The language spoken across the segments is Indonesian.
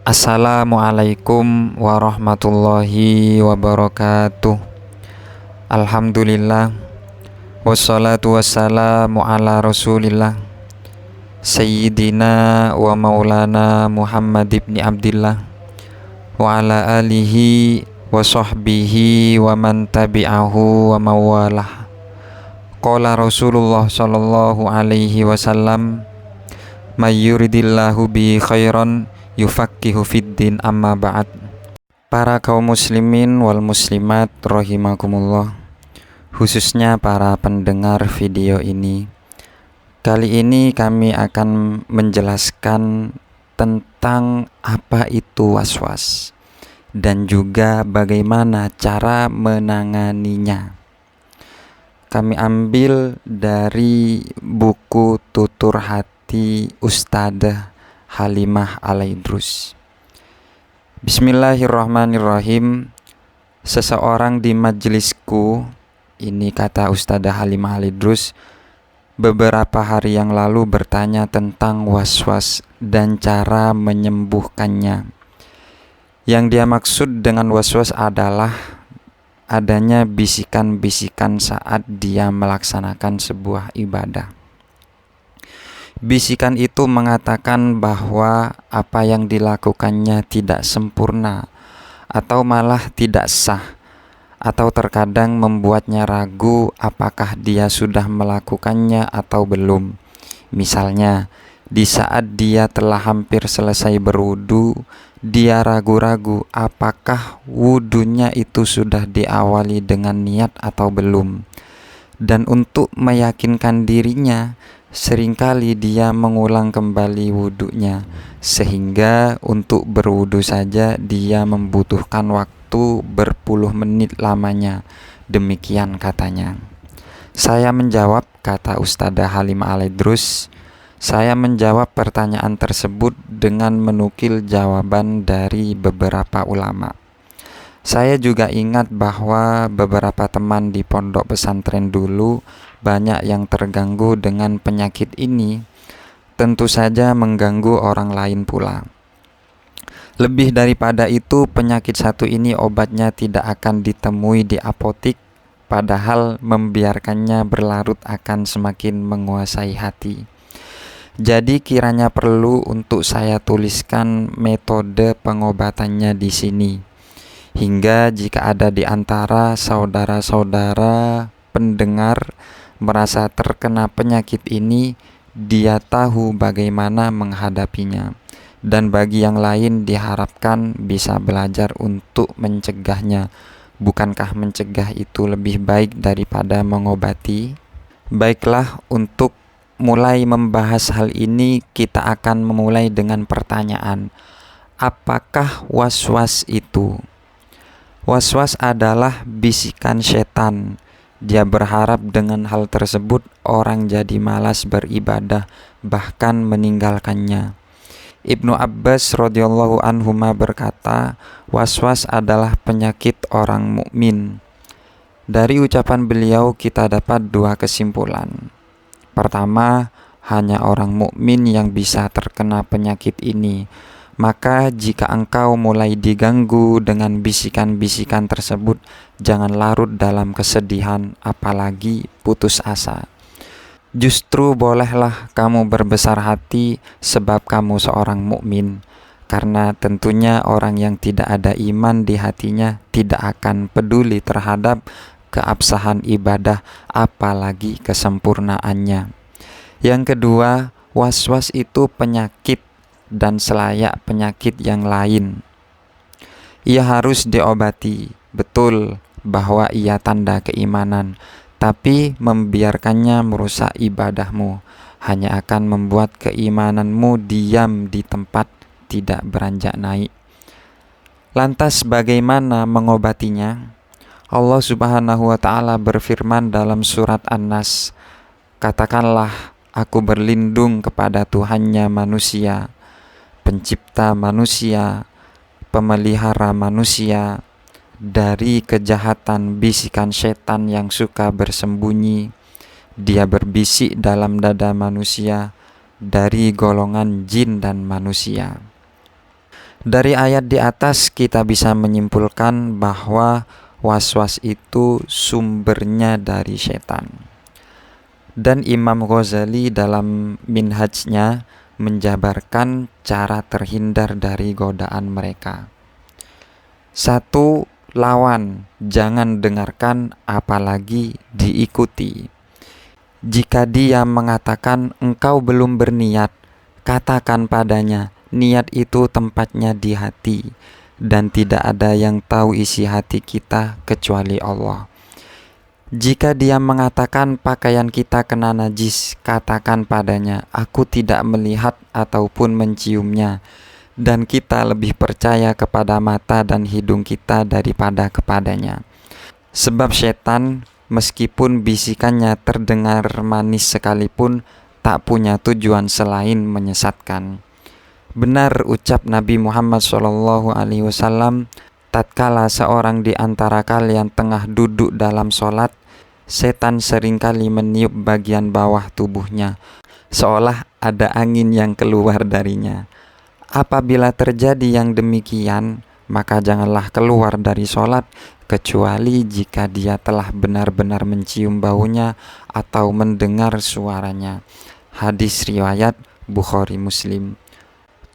Assalamualaikum warahmatullahi wabarakatuh. Alhamdulillah, wassalatu wassalamu ala rasulillah, Sayyidina wa maulana Muhammad ibn Abdillah, wa ala alihi wa sahbihi wa man tabi'ahu wa mawalah. Qala Rasulullah sallallahu alaihi wasallam, may yuridillahu bi khairan yufaqihu fiddin, amma ba'd. Para kaum muslimin wal muslimat rahimakumullah, khususnya para pendengar video ini. Kali ini kami akan menjelaskan tentang apa itu waswas dan juga bagaimana cara menanganinya. Kami ambil dari buku Tutur Hati Ustadzah Halimah Al-Idrus. Bismillahirrahmanirrahim. Seseorang di majelisku, ini kata Ustadzah Halimah Al-Idrus, beberapa hari yang lalu bertanya tentang waswas dan cara menyembuhkannya. Yang dia maksud dengan waswas adalah adanya bisikan-bisikan saat dia melaksanakan sebuah ibadah. Bisikan itu mengatakan bahwa apa yang dilakukannya tidak sempurna atau malah tidak sah, atau terkadang membuatnya ragu apakah dia sudah melakukannya atau belum. Misalnya, di saat dia telah hampir selesai berwudu, dia ragu-ragu apakah wudunya itu sudah diawali dengan niat atau belum. Dan untuk meyakinkan dirinya, seringkali dia mengulang kembali wudunya, sehingga untuk berwudu saja dia membutuhkan waktu berpuluh menit lamanya. Demikian katanya. Saya menjawab, kata Ustadzah Halimah Al-Idrus, saya menjawab pertanyaan tersebut dengan menukil jawaban dari beberapa ulama. Saya juga ingat bahwa beberapa teman di pondok pesantren dulu banyak yang terganggu dengan penyakit ini, tentu saja mengganggu orang lain pula. Lebih daripada itu, penyakit satu ini obatnya tidak akan ditemui di apotik, padahal membiarkannya berlarut akan semakin menguasai hati. Jadi kiranya perlu untuk saya tuliskan metode pengobatannya di sini. Hingga jika ada di antara saudara-saudara pendengar merasa terkena penyakit ini, dia tahu bagaimana menghadapinya. Dan bagi yang lain diharapkan bisa belajar untuk mencegahnya. Bukankah mencegah itu lebih baik daripada mengobati? Baiklah, untuk mulai membahas hal ini, kita akan memulai dengan pertanyaan, apakah waswas itu? Waswas adalah bisikan setan. Dia berharap dengan hal tersebut orang jadi malas beribadah, bahkan meninggalkannya. Ibnu Abbas radhiyallahu anhuma berkata, waswas adalah penyakit orang mukmin. Dari ucapan beliau kita dapat dua kesimpulan. Pertama, hanya orang mukmin yang bisa terkena penyakit ini. Maka jika engkau mulai diganggu dengan bisikan-bisikan tersebut, jangan larut dalam kesedihan, apalagi putus asa. Justru bolehlah kamu berbesar hati sebab kamu seorang mukmin, karena tentunya orang yang tidak ada iman di hatinya tidak akan peduli terhadap keabsahan ibadah, apalagi kesempurnaannya. Yang kedua, waswas itu penyakit dan selayak penyakit yang lain. Ia harus diobati, betul bahwa ia tanda keimanan, tapi membiarkannya merusak ibadahmu hanya akan membuat keimananmu diam di tempat, tidak beranjak naik. Lantas bagaimana mengobatinya? Allah Subhanahu wa ta'ala berfirman dalam surat An-Nas, katakanlah, aku berlindung kepada Tuhannya manusia, pencipta manusia, pemelihara manusia, dari kejahatan bisikan setan yang suka bersembunyi. Dia berbisik dalam dada manusia dari golongan jin dan manusia. Dari ayat di atas kita bisa menyimpulkan bahwa was-was itu sumbernya dari setan. Dan Imam Ghazali dalam Minhajnya menjabarkan cara terhindar dari godaan mereka. 1. Lawan, jangan dengarkan apalagi diikuti. Jika dia mengatakan engkau belum berniat, katakan padanya, niat itu tempatnya di hati, dan tidak ada yang tahu isi hati kita kecuali Allah. Jika dia mengatakan pakaian kita kena najis, katakan padanya, aku tidak melihat ataupun menciumnya, dan kita lebih percaya kepada mata dan hidung kita daripada kepadanya. Sebab setan, meskipun bisikannya terdengar manis sekalipun, tak punya tujuan selain menyesatkan. Benar ucap Nabi Muhammad SAW, tatkala seorang di antara kalian tengah duduk dalam sholat, setan seringkali meniup bagian bawah tubuhnya, seolah ada angin yang keluar darinya. Apabila terjadi yang demikian, maka janganlah keluar dari sholat, kecuali jika dia telah benar-benar mencium baunya atau mendengar suaranya. Hadis riwayat Bukhari Muslim.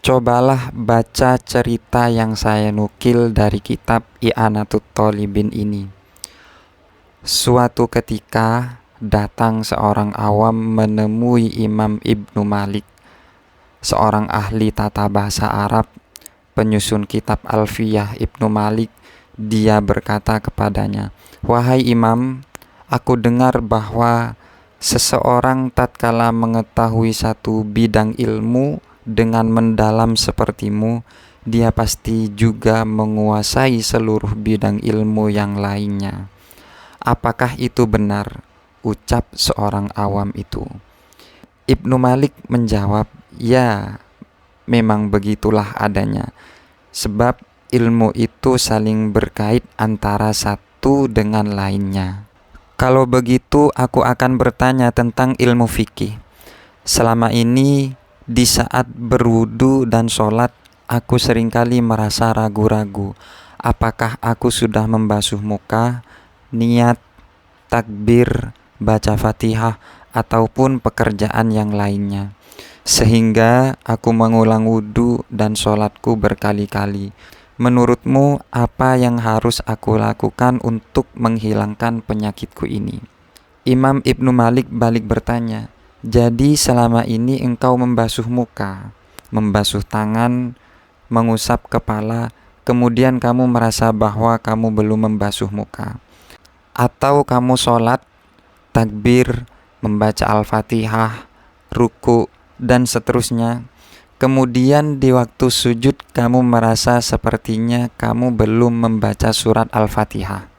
Cobalah baca cerita yang saya nukil dari kitab I'anatut Thalibin ini. Suatu ketika datang seorang awam menemui Imam Ibnu Malik, seorang ahli tata bahasa Arab, penyusun kitab Alfiyah Ibnu Malik. Dia berkata kepadanya, wahai Imam, aku dengar bahwa seseorang tatkala mengetahui satu bidang ilmu dengan mendalam sepertimu, dia pasti juga menguasai seluruh bidang ilmu yang lainnya. Apakah itu benar? Ucap seorang awam itu. Ibnu Malik menjawab, ya, memang begitulah adanya. Sebab ilmu itu saling berkait antara satu dengan lainnya. Kalau begitu, aku akan bertanya tentang ilmu fikih. Selama ini, di saat berwudu dan sholat, aku seringkali merasa ragu-ragu. Apakah aku sudah membasuh muka, niat, takbir, baca Fatihah, ataupun pekerjaan yang lainnya, sehingga aku mengulang wudu dan sholatku berkali-kali. Menurutmu, apa yang harus aku lakukan untuk menghilangkan penyakitku ini? Imam Ibnu Malik balik bertanya, jadi selama ini engkau membasuh muka, membasuh tangan, mengusap kepala, kemudian kamu merasa bahwa kamu belum membasuh muka? Atau kamu sholat, takbir, membaca Al-Fatihah, ruku, dan seterusnya, kemudian di waktu sujud kamu merasa sepertinya kamu belum membaca surat Al-Fatihah?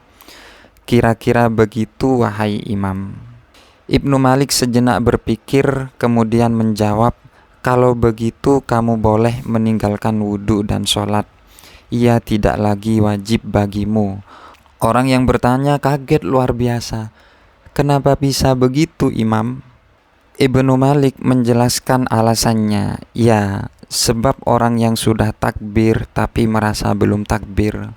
Kira-kira begitu, wahai Imam. Ibnu Malik sejenak berpikir, kemudian menjawab, kalau begitu kamu boleh meninggalkan wudhu dan sholat. Ia tidak lagi wajib bagimu. Orang yang bertanya kaget luar biasa. Kenapa bisa begitu, Imam? Ibnu Malik menjelaskan alasannya. Ya, sebab orang yang sudah takbir tapi merasa belum takbir,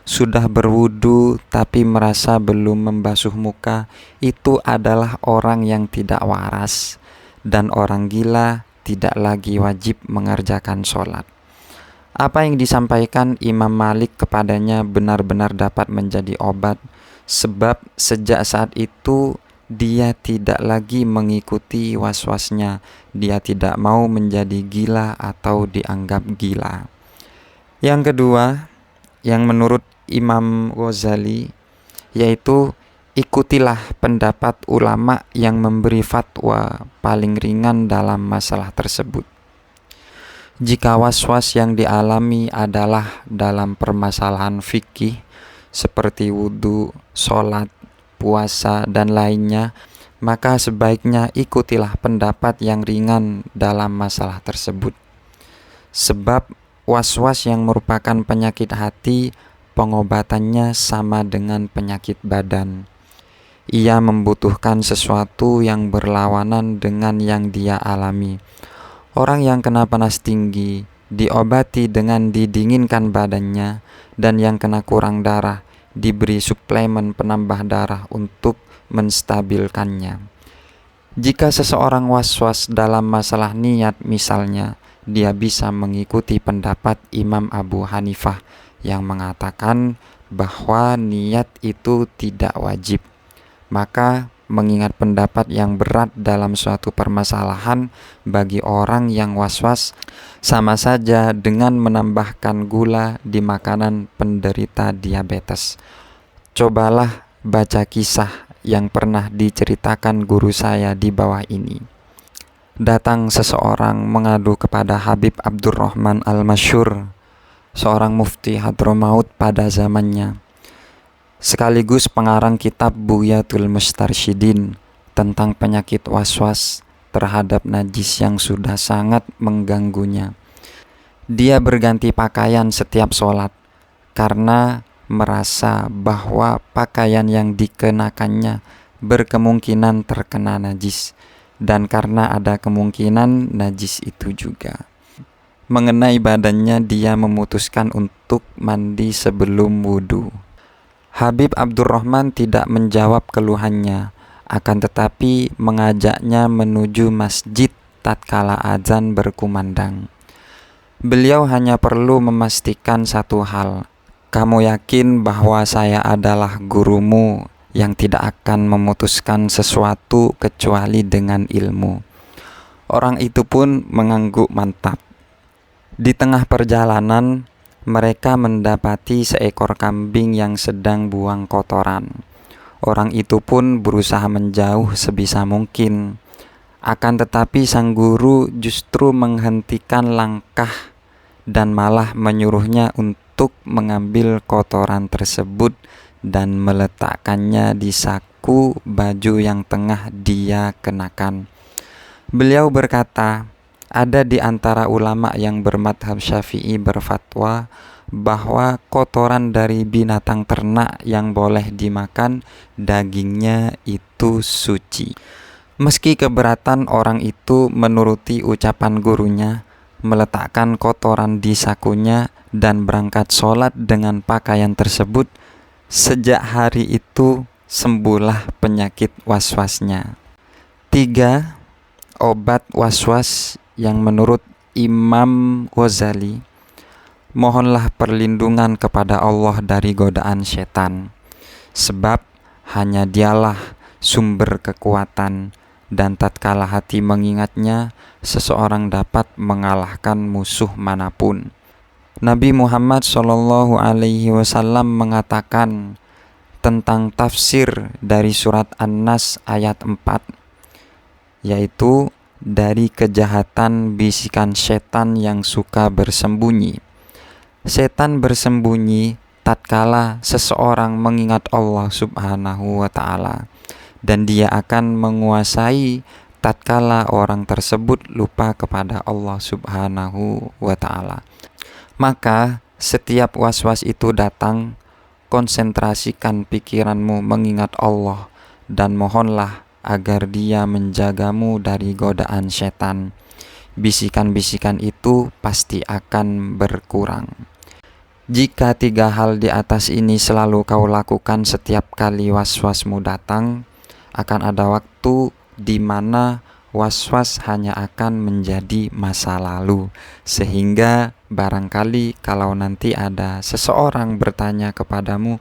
sudah berwudu tapi merasa belum membasuh muka, itu adalah orang yang tidak waras, dan orang gila tidak lagi wajib mengerjakan sholat. Apa yang disampaikan Imam Malik kepadanya benar-benar dapat menjadi obat, sebab sejak saat itu dia tidak lagi mengikuti was-wasnya. Dia tidak mau menjadi gila atau dianggap gila. Yang kedua, yang menurut Imam Ghazali, yaitu ikutilah pendapat ulama yang memberi fatwa paling ringan dalam masalah tersebut. Jika was-was yang dialami adalah dalam permasalahan fikih seperti wudu, sholat, puasa, dan lainnya, maka sebaiknya ikutilah pendapat yang ringan dalam masalah tersebut. Sebab was-was yang merupakan penyakit hati, pengobatannya sama dengan penyakit badan. Ia membutuhkan sesuatu yang berlawanan dengan yang dia alami. Orang yang kena panas tinggi, diobati dengan didinginkan badannya, dan yang kena kurang darah diberi suplemen penambah darah untuk menstabilkannya. Jika seseorang was-was dalam masalah niat misalnya, dia bisa mengikuti pendapat Imam Abu Hanifah yang mengatakan bahwa niat itu tidak wajib. Maka mengingat pendapat yang berat dalam suatu permasalahan bagi orang yang was-was sama saja dengan menambahkan gula di makanan penderita diabetes. Cobalah baca kisah yang pernah diceritakan guru saya di bawah ini. Datang seseorang mengadu kepada Habib Abdurrahman Al-Masyhur, seorang mufti Hadramaut pada zamannya, sekaligus pengarang kitab Bughyatul Mustarsyidin tentang penyakit was-was terhadap najis yang sudah sangat mengganggunya. Dia berganti pakaian setiap sholat karena merasa bahwa pakaian yang dikenakannya berkemungkinan terkena najis, dan karena ada kemungkinan najis itu juga mengenai badannya, dia memutuskan untuk mandi sebelum wudhu. Habib Abdurrahman tidak menjawab keluhannya, akan tetapi mengajaknya menuju masjid tatkala azan berkumandang. Beliau hanya perlu memastikan satu hal, "Kamu yakin bahwa saya adalah gurumu yang tidak akan memutuskan sesuatu kecuali dengan ilmu?" Orang itu pun mengangguk mantap. Di tengah perjalanan, mereka mendapati seekor kambing yang sedang buang kotoran. Orang itu pun berusaha menjauh sebisa mungkin. Akan tetapi sang guru justru menghentikan langkah dan malah menyuruhnya untuk mengambil kotoran tersebut dan meletakkannya di saku baju yang tengah dia kenakan. Beliau berkata, ada di antara ulama yang bermadhab Syafi'i berfatwa bahwa kotoran dari binatang ternak yang boleh dimakan dagingnya itu suci. Meski keberatan orang itu menuruti ucapan gurunya, meletakkan kotoran di sakunya dan berangkat sholat dengan pakaian tersebut, sejak hari itu sembuhlah penyakit was-wasnya. 3. Obat was-was yang menurut Imam Ghazali, mohonlah perlindungan kepada Allah dari godaan setan, sebab hanya dialah sumber kekuatan, dan tatkala hati mengingatnya, seseorang dapat mengalahkan musuh manapun. Nabi Muhammad SAW mengatakan tentang tafsir dari surat An-Nas ayat 4, yaitu dari kejahatan bisikan setan yang suka bersembunyi. Setan bersembunyi tatkala seseorang mengingat Allah Subhanahu wa ta'ala, dan dia akan menguasai tatkala orang tersebut lupa kepada Allah Subhanahu wa ta'ala. Maka setiap was-was itu datang, konsentrasikan pikiranmu mengingat Allah dan mohonlah agar dia menjagamu dari godaan setan. Bisikan-bisikan itu pasti akan berkurang. Jika 3 hal di atas ini selalu kau lakukan setiap kali was-wasmu datang, akan ada waktu di mana was-was hanya akan menjadi masa lalu, sehingga barangkali kalau nanti ada seseorang bertanya kepadamu,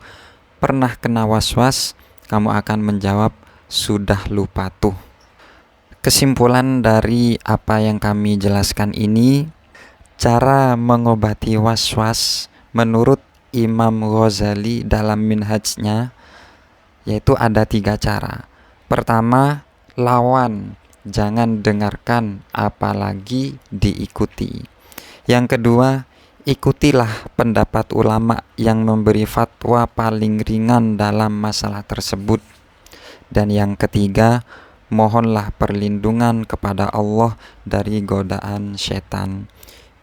pernah kena was-was, kamu akan menjawab, sudah lupa tuh. Kesimpulan dari apa yang kami jelaskan ini, cara mengobati was-was menurut Imam Ghazali dalam minhajnya, yaitu ada 3 cara. Pertama, lawan, jangan dengarkan apalagi diikuti. Yang kedua, ikutilah pendapat ulama yang memberi fatwa paling ringan dalam masalah tersebut. Dan yang ketiga, mohonlah perlindungan kepada Allah dari godaan setan.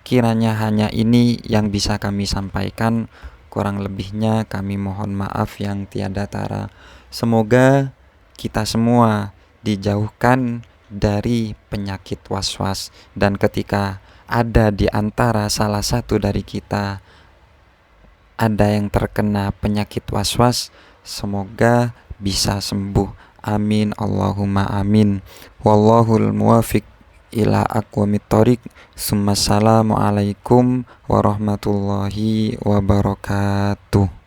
Kiranya hanya ini yang bisa kami sampaikan, kurang lebihnya kami mohon maaf yang tiada tara. Semoga kita semua dijauhkan dari penyakit was-was, dan ketika ada di antara salah satu dari kita ada yang terkena penyakit was-was, semoga bisa sembuh. Amin Allahumma amin. Wallahul muwafiq ila aqwamit thoriq. Assalamualaikum warahmatullahi wabarakatuh.